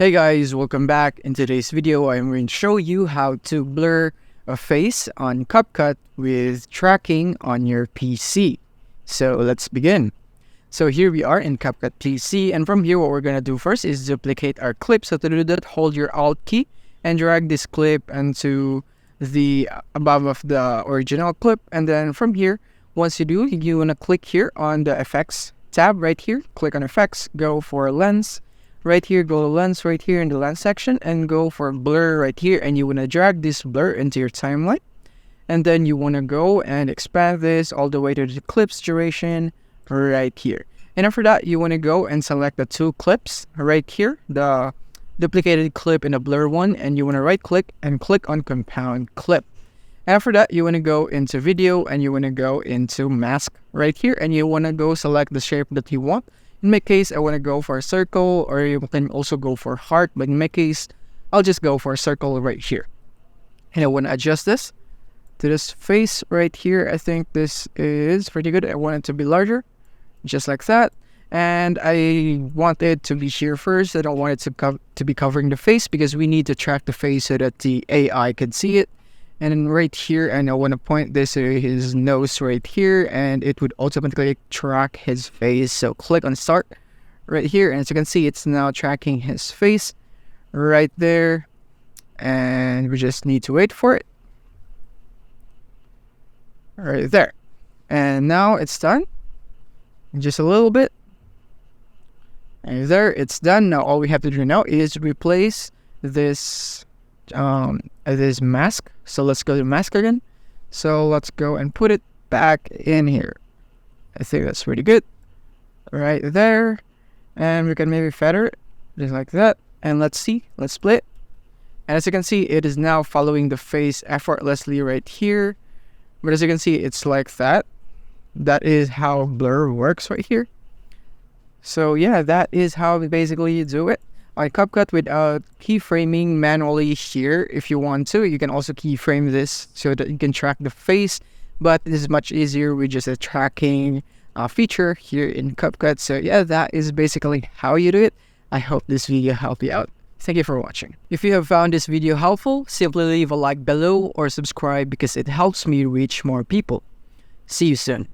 Hey guys, welcome back. In today's video, I'm going to show you how to blur a face on CapCut with tracking on your PC. So let's begin. So here we are in CapCut PC, and from here what we're going to do first is duplicate our clip. So to do that, hold your Alt key and drag this clip into the above of the original clip. And then from here, once you do, you want to click here on the effects tab right here. Click on effects, go for lens. Right here, go to lens right here in the lens section and go for blur right here, and you want to drag this blur into your timeline, and then you want to go and expand this all the way to the clip's duration right here. And after that, you want to go and select the two clips right here, the duplicated clip and the blur one, and you want to right click and click on compound clip. And after that, you want to go into video and you want to go into mask right here, and you want to go select the shape that you want. In my case, I want to go for a circle, or you can also go for heart, but in my case, I'll just go for a circle right here. And I want to adjust this to this face right here. I think this is pretty good. I want it to be larger, just like that. And I want it to be sheer first. I don't want it to be covering the face, because we need to track the face so that the AI can see it. And then right here, and I want to point this to his nose right here, and it would automatically track his face. So click on start right here, and as you can see, it's now tracking his face right there, and we just need to wait for it right there. And now it's done, just a little bit, and there it's done. Now all we have to do now is replace this mask. So let's go to mask again. So let's go and put it back in here. I think that's pretty good right there, and we can maybe feather it just like that, and let's split. And as you can see, it is now following the face effortlessly right here. But as you can see, it's like that. That is how blur works right here. So yeah, that is how we basically do it on CapCut without keyframing manually here. If you want to, you can also keyframe this so that you can track the face, but this is much easier with just a tracking feature here in CapCut. So yeah, that is basically how you do it. I hope this video helped you out. Thank you for watching. If you have found this video helpful, simply leave a like below or subscribe, because it helps me reach more people. See you soon.